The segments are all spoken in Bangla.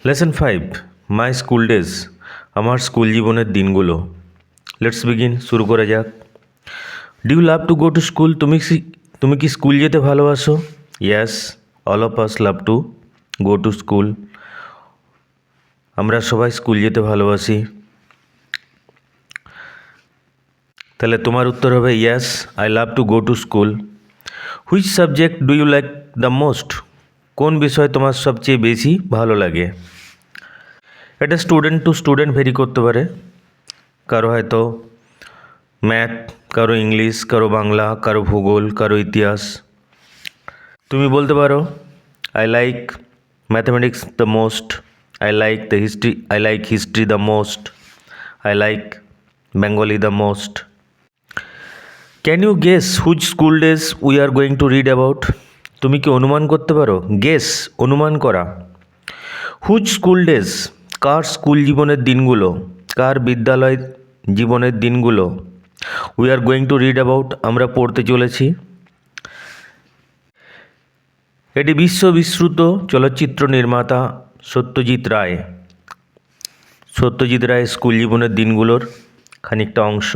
লেসন 5 মাই স্কুল ডেজ আমার স্কুল জীবনের দিনগুলো। লেটস বিগিন, শুরু করা যাক। Do you love to go to school? তুমি কি স্কুল যেতে ভালোবাসো? Yes, all of us love to go to school. আমরা সবাই স্কুল যেতে ভালোবাসি। তাহলে তোমার উত্তর হবে yes, I love to go to school. Which subject do you like the most? কোন বিষয় তোমার সবচেয়ে বেশি ভালো লাগে? এটা স্টুডেন্ট টু স্টুডেন্ট ভেরি করতে পারে। কারো হয়তো ম্যাথ, কারো ইংলিশ, কারো বাংলা, কারো ভূগোল, কারো ইতিহাস। তুমি বলতে পারো I like mathematics the most, I like history the most, I like Bengali the most. Can you guess which school days we are going to read about? তুমি কি অনুমান করতে পারো? গেস, অনুমান করা। হুইচ স্কুল ডেজ, কার স্কুল জীবনের দিনগুলো, কার বিদ্যালয় জীবনের দিনগুলো we are going to read about, আমরা পড়তে চলেছি। এটি বিশ্ববিশ্রুত চলচ্চিত্র নির্মাতা সত্যজিৎ রায় স্কুল জীবনের দিনগুলোর খানিকটা অংশ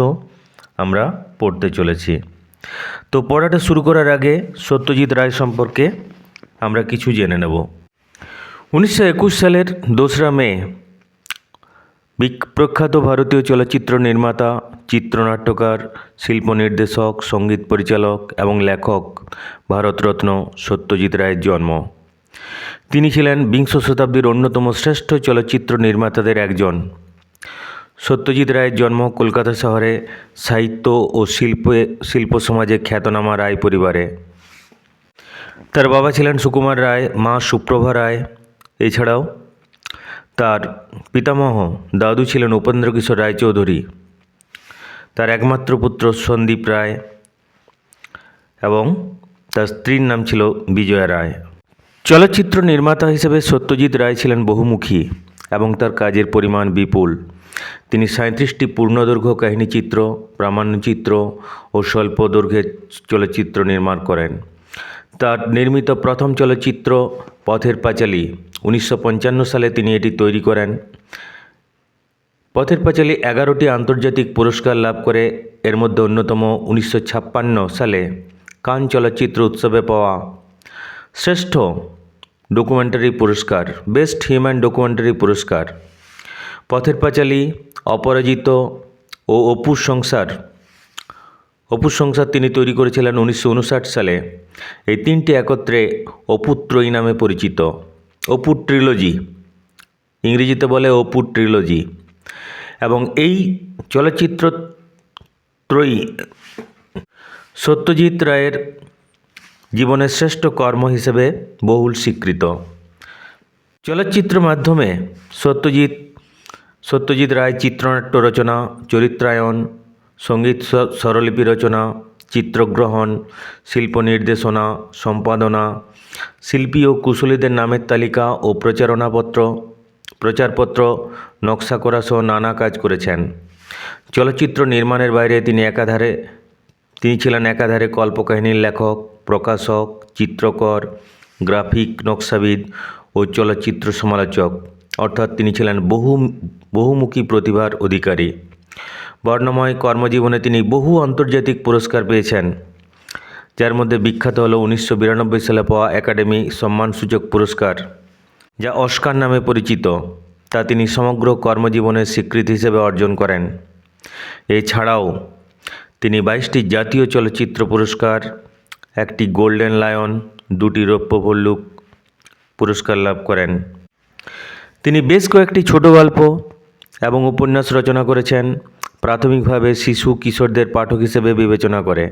আমরা পড়তে চলেছি। তো পড়াটা শুরু করার আগে সত্যজিৎ রায় সম্পর্কে আমরা কিছু জেনে নেব। 1921 সালের 2রা মে প্রখ্যাত ভারতীয় চলচ্চিত্র নির্মাতা, চিত্রনাট্যকার, শিল্প নির্দেশক, সঙ্গীত পরিচালক এবং লেখক ভারতরত্ন সত্যজিৎ রায়ের জন্ম। তিনি ছিলেন বিংশ শতাব্দীর অন্যতম শ্রেষ্ঠ চলচ্চিত্র নির্মাতাদের একজন। সত্যজিৎ রায়ের জন্ম কলকাতা শহরে সাহিত্য ও শিল্প সমাজে খ্যাতনামা রায় পরিবারে। তার বাবা ছিলেন সুকুমার রায়, মা সুপ্রভা রায়। এছাড়াও তার পিতামহ দাদু ছিলেন উপেন্দ্রকিশোর রায়চৌধুরী। তার একমাত্র পুত্র সন্দীপ রায় এবং তার স্ত্রীর নাম ছিল বিজয়া রায়। চলচ্চিত্র নির্মাতা হিসেবে সত্যজিৎ রায় ছিলেন বহুমুখী এবং তার কাজের পরিমাণ বিপুল। তিনি 37টি পূর্ণদৈর্ঘ্য কাহিনীচিত্র, প্রামাণ্যচিত্র ও স্বল্প দৈর্ঘ্যের চলচ্চিত্র নির্মাণ করেন। তার নির্মিত প্রথম চলচ্চিত্র পথের পাঁচালী 1955 সালে তিনি এটি তৈরি করেন। পথের পাঁচালী 11টি আন্তর্জাতিক পুরস্কার লাভ করে। এর মধ্যে অন্যতম 1956 সালে কান চলচ্চিত্র উৎসবে পাওয়া শ্রেষ্ঠ ডকুমেন্টারি পুরস্কার, বেস্ট হিউম্যান ডকুমেন্টারি পুরস্কার। পথের পাঁচালী, অপরাজিত ও অপুর সংসার তিনি তৈরি করেছিলেন 1959 সালে। এই তিনটি একত্রে অপু ত্রয়ী নামে পরিচিত। অপু ট্রিলজি, ইংরেজিতে বলে অপু ট্রিলজি। এবং এই চলচ্চিত্র ত্রয়ী সত্যজিৎ রায়ের জীবনের শ্রেষ্ঠ কর্ম হিসেবে বহুল স্বীকৃত। চলচ্চিত্র মাধ্যমে সত্যজিৎ রায় চিত্রনাট্য রচনা, চরিত্রায়ন, সঙ্গীত স্বরলিপি রচনা, চিত্রগ্রহণ, শিল্প নির্দেশনা, সম্পাদনা, শিল্পী ও কুশলীদের নামের তালিকা ও প্রচারপত্র নকশা করা সহ নানা কাজ করেছেন। চলচ্চিত্র নির্মাণের বাইরে তিনি ছিলেন একাধারে কল্পকাহিনীর লেখক, প্রকাশক, চিত্রকর, গ্রাফিক নকশাবিদ ও চলচ্চিত্র সমালোচক। অর্থাৎ তিনি ছিলেন বহুমুখী প্রতিভার অধিকারী। বর্ণময় কর্মজীবনে তিনি বহু আন্তর্জাতিক পুরস্কার পেয়েছেন, যার মধ্যে বিখ্যাত হল 1992 সালে পাওয়া একাডেমি সম্মানসূচক পুরস্কার, যা অস্কার নামে পরিচিত। তা তিনি সমগ্র কর্মজীবনের স্বীকৃতি হিসেবে অর্জন করেন। এছাড়াও তিনি 22টি জাতীয় চলচ্চিত্র পুরস্কার, 1টি গোল্ডেন লায়ন, 2টি রৌপ্য ভল্লুক পুরস্কার লাভ করেন। তিনি বেশ কয়েকটি ছোট গল্প এবং উপন্যাস রচনা করেছেন। প্রাথমিকভাবে শিশু কিশোরদের পাঠক হিসেবে বিবেচনা করে।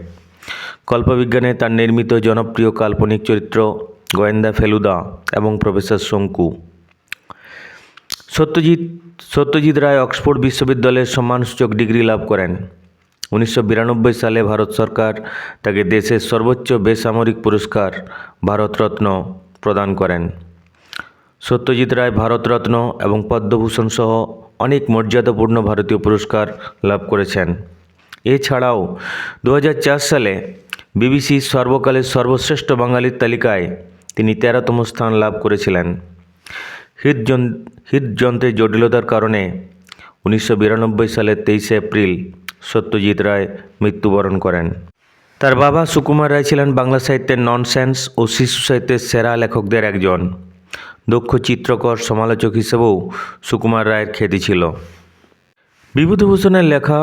কল্পবিজ্ঞানে তার নির্মিত জনপ্রিয় কাল্পনিক চরিত্র গোয়েন্দা ফেলুদা এবং প্রফেসর শঙ্কু। সত্যজিৎ রায় অক্সফোর্ড বিশ্ববিদ্যালয়ের সম্মানসূচক ডিগ্রি লাভ করেন। 1992 সালে ভারত সরকার তাকে দেশের সর্বোচ্চ বেসামরিক পুরস্কার ভারতরত্ন প্রদান করেন। সত্যজিৎ রায় ভারতরত্ন এবং পদ্মভূষণ সহ অনেক মর্যাদাপূর্ণ ভারতীয় পুরস্কার লাভ করেছেন। এছাড়াও 2004 সালে বিবিসির সর্বকালের সর্বশ্রেষ্ঠ বাঙালির তালিকায় তিনি 13তম স্থান লাভ করেছিলেন। হৃদযন্ত্রের জটিলতার কারণে 1992 সালের 23 এপ্রিল সত্যজিৎ রায় মৃত্যুবরণ করেন। তার বাবা সুকুমার রায় ছিলেন বাংলা সাহিত্যের ননসেন্স ও শিশু সাহিত্যের সেরা লেখকদের একজন। দক্ষ চিত্রকর সমালোচক হিসেবেও সুকুমার রায়ের খ্যাতি ছিল। বিভূতিভূষণের লেখা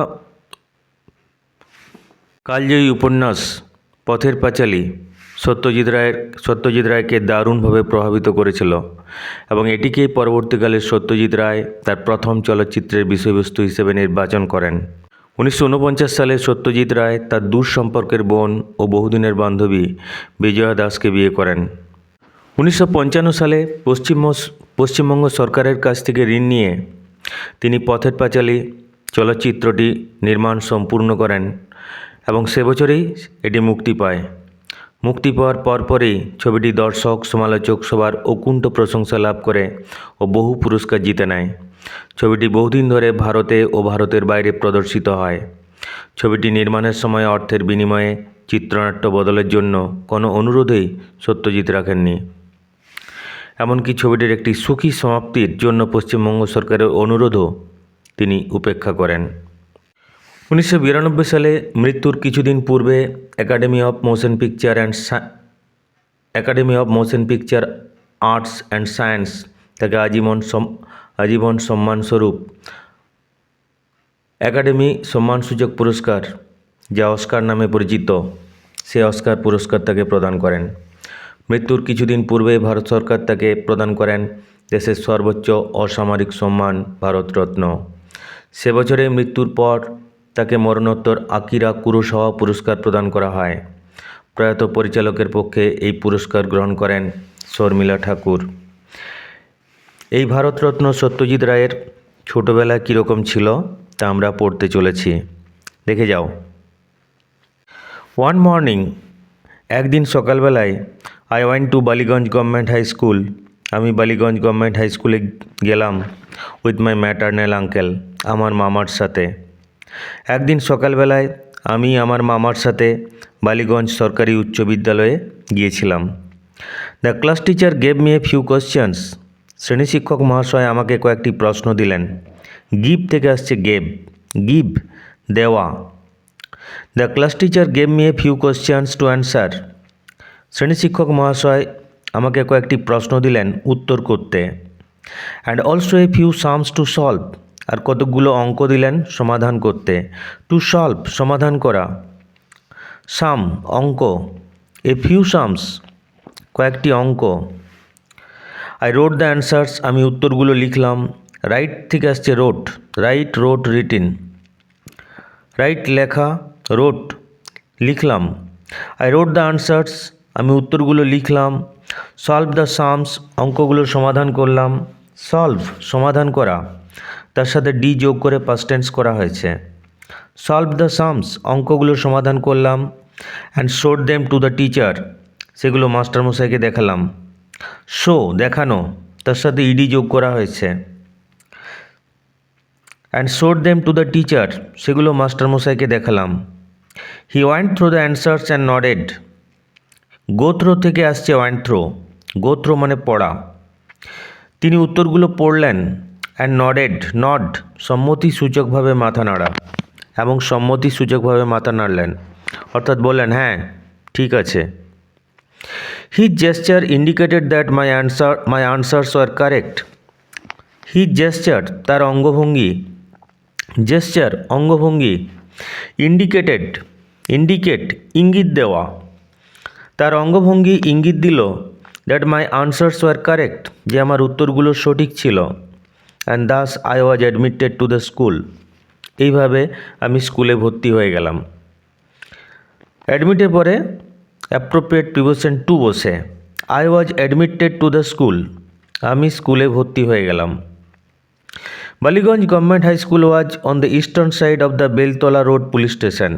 কালজয়ী উপন্যাস পথের পাঁচালী সত্যজিৎ রায়কে দারুণভাবে প্রভাবিত করেছিল এবং এটিকেই পরবর্তীকালে সত্যজিৎ রায় তার প্রথম চলচ্চিত্রের বিষয়বস্তু হিসেবে নির্বাচন করেন। 1949 সালে সত্যজিৎ রায় তার দূর সম্পর্কের বোন ও বহুদিনের বান্ধবী বিজয়া দাসকে বিয়ে করেন। 1955 সালে পশ্চিমবঙ্গ সরকারের কাছ থেকে ঋণ নিয়ে তিনি পথের পাঁচালী চলচ্চিত্রটি নির্মাণ সম্পূর্ণ করেন এবং সে বছরেই এটি মুক্তি পায়। মুক্তি পাওয়ার পরপরই ছবিটি দর্শক সমালোচক সবার অকুণ্ঠ প্রশংসা লাভ করে ও বহু পুরস্কার জিতে নেয়। ছবিটি বহুদিন ধরে ভারতে ও ভারতের বাইরে প্রদর্শিত হয়। ছবিটি নির্মাণের সময় অর্থের বিনিময়ে চিত্রনাট্য বদলের জন্য কোনো অনুরোধই সত্যজিৎ রাখেননি। এমনকি ছবিটির একটি সুখী সমাপ্তির জন্য পশ্চিমবঙ্গ সরকারের অনুরোধও তিনি উপেক্ষা করেন। 1992 সালে মৃত্যুর কিছুদিন পূর্বে academy of motion picture arts and science তাকে আজীবন সম্মানস্বরূপ একাডেমি সম্মানসূচক পুরস্কার, যা অস্কার নামে পরিচিত, সে অস্কার পুরস্কার তাকে প্রদান করেন। মৃত্যুর কিছুদিন পূর্বে ভারত সরকার তাকে প্রদান করেন দেশের সর্বোচ্চ অসামরিক সম্মান ভারতরত্ন। সে বছরে মৃত্যুর পর তাকে মরণোত্তর আকিরা কুরোসাওয়া পুরস্কার প্রদান করা হয়। প্রয়াত পরিচালকের পক্ষে এই পুরস্কার গ্রহণ করেন শর্মিলা ঠাকুর। এই ভারতরত্ন সত্যজিৎ রায়ের ছোটোবেলা কীরকম ছিল তা আমরা পড়তে চলেছি, দেখে যাও। ওয়ান মর্নিং, একদিন সকালবেলায় I went to Ballygunge government high school. আমি বালিগঞ্জ গভর্নমেন্ট হাই স্কুলে গেলাম উইথ মাই ম্যাটার্নাল আঙ্কেল, আমার মামার সাথে। একদিন সকালবেলায় আমি আমার মামার সাথে বালিগঞ্জ সরকারি উচ্চ বিদ্যালয়ে গিয়েছিলাম। The class teacher gave me a few questions. শ্রেণী শিক্ষক মহাশয় আমাকে কয়েকটি প্রশ্ন দিলেন। গিভ থেকে আসছে গিভ, দেওয়া। The class teacher gave me a few questions to answer. শ্রেণী শিক্ষক মহাশয় আমাকে কয়েকটি প্রশ্ন দিলেন উত্তর করতে। And also a few sums to solve, আর কতকগুলো অঙ্ক দিলেন সমাধান করতে। টু সলভ, সমাধান করা। সাম, অঙ্ক। এ ফিউ সামস, কয়েকটি অঙ্ক। আই রোট দ্য অ্যান্সার্স, আমি উত্তরগুলো লিখলাম। রাইট থেকে আসছে রোট, রাইট, রোট, রিটিন। রাইট লেখা, রোট লিখলাম। আই রোট দ্য আনসার্স, আমি উত্তরগুলো লিখলাম। সলভ দ্য সামস, অঙ্কগুলোর সমাধান করলাম। সলভ, সমাধান করা, তার সাথে ডি যোগ করে পাস্ট টেন্স করা হয়েছে। সলভ দ্য সামস, অঙ্কগুলোর সমাধান করলাম। And showed them to the teacher, সেগুলো মাস্টারমশাইকে দেখালাম। শো, দেখানো, তার সাথে ইডি যোগ করা হয়েছে। And showed them to the teacher, সেগুলো মাস্টারমশাইকে দেখালাম। He went throw the answers and নডেড। Go through থেকে আসছে ওয়েন্ট থ্রো, গো থ্রো মানে পড়া। তিনি উত্তরগুলো পড়লেন। অ্যান্ড নডেড, নড সম্মতিসূচকভাবে মাথা নাড়া, এবং সম্মতিসূচকভাবে মাথা নাড়লেন, অর্থাৎ বললেন হ্যাঁ ঠিক আছে। His gesture indicated that my answers were correct. His gesture, তার অঙ্গভঙ্গি। জেস্চার, অঙ্গভঙ্গি। ইন্ডিকেট, ইঙ্গিত দেওয়া। তার অঙ্গভঙ্গি ইঙ্গিত দিল that my answers were correct, যে আমার উত্তরগুলো সঠিক ছিল। And thus I was admitted to the school, এইভাবে আমি স্কুলে ভর্তি হয়ে গেলাম। অ্যাডমিটের পরে অ্যাপ্রোপ্রিয়েট প্রিপোজিশন টু বসে। I was admitted to the school, আমি স্কুলে ভর্তি হয়ে গেলাম। Ballygunge government high school was on the eastern side of the Beltala road police station.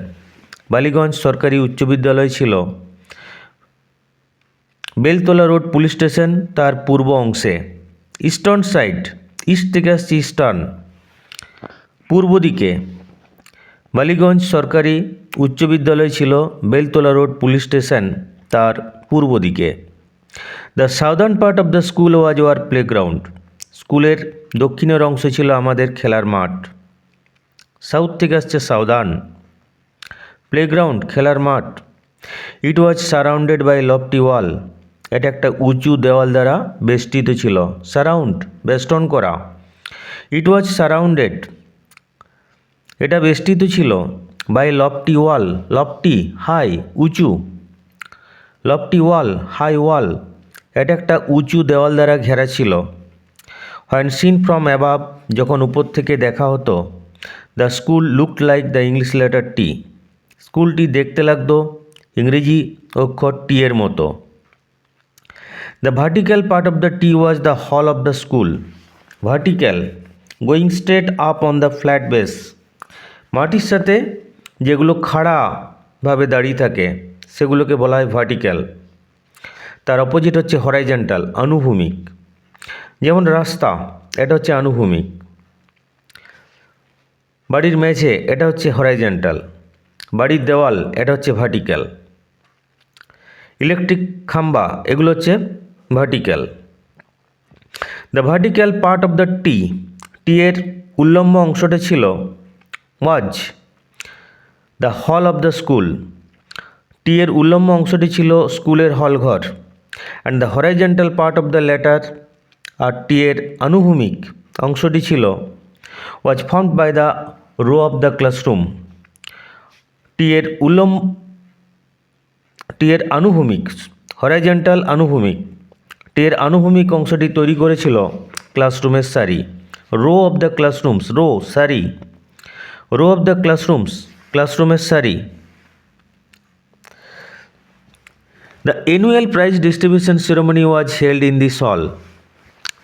Ballygunge সরকারি উচ্চ বিদ্যালয় ছিল বেলতলা রোড পুলিশ স্টেশন তার পূর্ব অংশে। ইস্টার্ন সাইড, ইস্ট থেকে আসছে ইস্টার্ন, পূর্ব দিকে। বালিগঞ্জ সরকারি উচ্চ বিদ্যালয় ছিল বেলতলা রোড পুলিশ স্টেশন তার পূর্ব দিকে। The southern part of the school was were playground. স্কুলের দক্ষিণের অংশে ছিল আমাদের খেলার মাঠ। সাউথ থেকে আসছে সাউদার্ন। প্লেগ্রাউন্ড খেলার মাঠ। ইট ওয়াজ সারাউন্ডেড বাই লফটি ওয়াল, এটা একটা উঁচু দেওয়াল দ্বারা বেষ্টিত ছিল। সারাউন্ড বেষ্টন করা। ইট ওয়াজ সারাউন্ডেড, এটা বেষ্টিত ছিল। By lofty wall, lofty high উঁচু, লফটি ওয়াল হাই ওয়াল, এটা একটা উঁচু দেওয়াল দ্বারা ঘেরা ছিল। হোয়েন সিন ফ্রম অ্যাবাভ, যখন উপর থেকে দেখা হতো, the school looked like the English letter T, স্কুলটি দেখতে লাগতো ইংরেজি অক্ষর টি এর মতো। The vertical part of the T was the hall of the school. Vertical, going straight up on the flat base, মাটির সাথে যেগুলো খাড়াভাবে দাঁড়িয়ে থাকে সেগুলোকে বলা হয় ভার্টিক্যাল। তার অপোজিট হচ্ছে হরাইজন্টাল, অনুভূমিক। যেমন রাস্তা, এটা হচ্ছে অনুভূমিক। বাড়ির মেঝে, এটা হচ্ছে হরাইজন্টাল। বাড়ির দেওয়াল, এটা হচ্ছে ভার্টিক্যাল। ইলেকট্রিক খাম্বা, এগুলো হচ্ছে vertical. The vertical part of the T, T এর উল্লম্ব অংশটা ছিল was the hall of the school, T এর উল্লম্ব অংশটি ছিল স্কুলের হলঘর। And the horizontal part of the letter, আর টি এর অনুভূমিক অংশটি ছিল was formed by the row of the classroom, T এর অনুভূমিক, হরাইজন্টাল অনুভূমিক, টি এর অনুভূমিক অংশটি তৈরি করেছিল ক্লাসরুমের সারি। Row of the classrooms, row সারি, রো অফ দ্য ক্লাসরুমস, ক্লাসরুমের সারি। The annual prize distribution ceremony was held in this hall,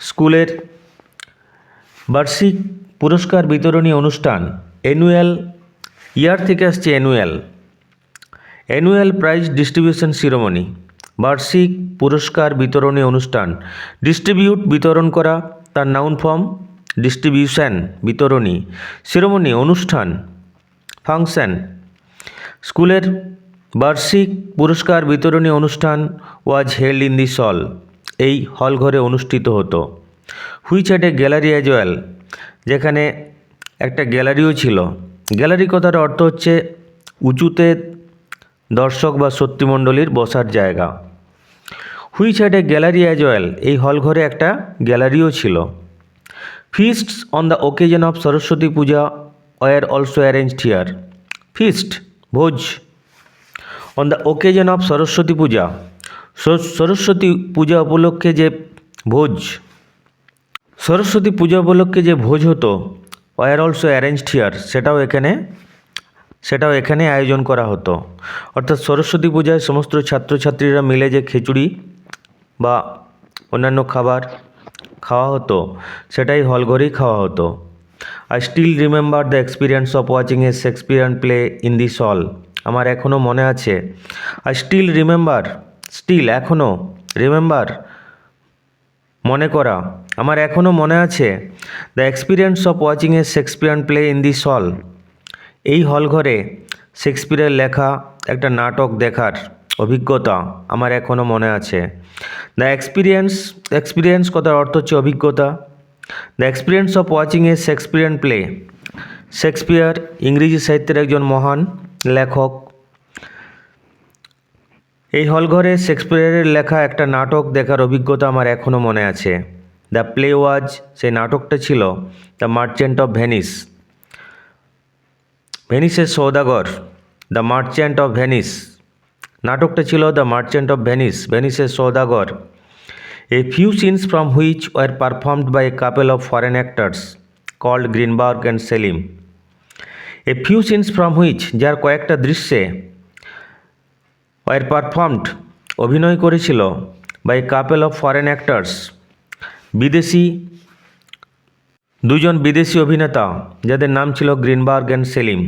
স্কুলের বার্ষিক পুরস্কার বিতরণী অনুষ্ঠান। অ্যানুয়াল, ইয়ার থেকে আসছে annual. Annual prize distribution ceremony, বার্ষিক পুরস্কার বিতরণী অনুষ্ঠান। ডিস্ট্রিবিউট, বিতরণ করা, তার নাউন ফর্ম ডিস্ট্রিবিউশন, বিতরণী। সেরেমনি, অনুষ্ঠান, ফাংশন। স্কুলের বার্ষিক পুরস্কার বিতরণী অনুষ্ঠান ওয়াজ হেল্ড ইন দিস হল, এই হল ঘরে অনুষ্ঠিত হতো। Which had a gallery as well, যেখানে একটা গ্যালারিও ছিল। গ্যালারি কথার অর্থ হচ্ছে উঁচুতে দর্শক বা শক্তিমণ্ডলীর বসার জায়গা। Which had a gallery as well, এই হল ঘরে একটা গ্যালারিও ছিল। Feasts on the occasion of Saraswati Puja were also arranged here. Feast, ভোজ। On the occasion of Saraswati Puja, Saraswati Puja উপলক্ষে যে ভোজ, সরস্বতী পূজা উপলক্ষে যে ভোজ হতো, ওয়ার অলসো অ্যারেঞ্জড হিয়ার, সেটাও এখানে আয়োজন করা হতো। অর্থাৎ সরস্বতী পূজায় সমস্ত ছাত্রছাত্রীরা মিলে যে খিচুড়ি বা অন্যান্য খাবার খাওয়া হতো, সেটাই হলঘরেই খাওয়া হতো। I still remember the experience of watching a Shakespearean play in this hall, আমার এখনও মনে আছে। আই স্টিল রিমেম্বার, স্টিল এখনও, রিমেম্বার মনে করা, আমার এখনও মনে আছে। The experience of watching a Shakespearean play in this hall, এই হল ঘরে শেক্সপিয়ারের লেখা একটা নাটক দেখার অভিজ্ঞতা আমার এখনও মনে আছে। দ্য এক্সপিরিয়েন্স কথার অর্থ হচ্ছে অভিজ্ঞতা। The experience of watching a Shakespearean play, Shakespeare ইংরেজি সাহিত্যের একজন মহান লেখক। এই হলঘরে শেক্সপিয়ারের লেখা একটা নাটক দেখার অভিজ্ঞতা আমার এখনও মনে আছে। দ্য প্লে ওয়াজ, সেই নাটকটা ছিল দ্য মার্চেন্ট অফ ভেনিস, ভেনিসের সৌদাগর। দ্য মার্চেন্ট অফ ভেনিস, নাটকটা ছিল দ্য মার্চেন্ট অফ ভেনিস, ভেনিসের সৌদাগর। A few scenes from which were performed by a couple of foreign actors called Greenberg and Selim. A few scenes from which, যার কয়েকটা দৃশ্যে, ওয়ার পারফর্মড, অভিনয় করেছিল, by couple of foreign actors, দুজন বিদেশি অভিনেতা যাদের নাম ছিল গ্রিনবার্গ অ্যান্ড সেলিম।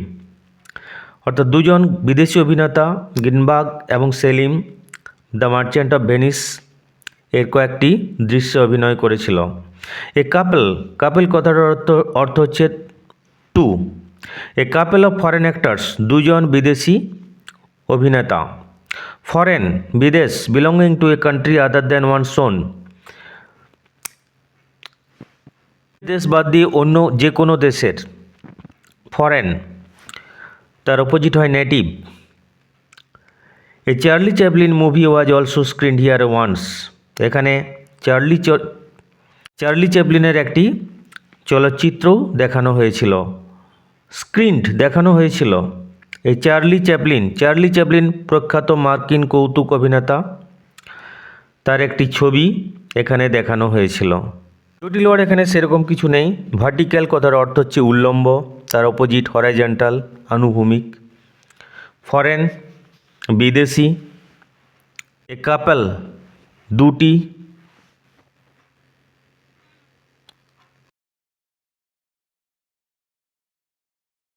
অর্থাৎ দুজন বিদেশি অভিনেতা গ্রিনবার্গ এবং Salim the merchant of Venice এর কয়েকটি দৃশ্যে অভিনয় করেছিল। এ কাপল কথার অর্থ হচ্ছে two. A couple of foreign actors, দুজন বিদেশি অভিনেতা। ফরেন, বিদেশ, belonging to a country other than one's own, দেশ বাদ দিয়ে অন্য যে কোনো দেশের। ফরেন, তার অপোজিট হয় native. A Charlie Chaplin movie was also screened here once. এখানে চার্লি চ্যাপলিনের একটি চলচ্চিত্র দেখানো হয়েছিল, স্ক্রিনড দেখানো হয়েছিল। এই চার্লি চ্যাপলিন প্রখ্যাত মার্কিন কৌতুক অভিনেতা, তার একটি ছবি এখানে দেখানো হয়েছিল। জটিল ওয়ার্ড এখানে সেরকম কিছু নেই। ভার্টিক্যাল কথার অর্থ হচ্ছে উল্লম্ব, তার অপোজিট হরাইজন্টাল আনুভূমিক। ফরেন বিদেশি। এ কাপল দুটি।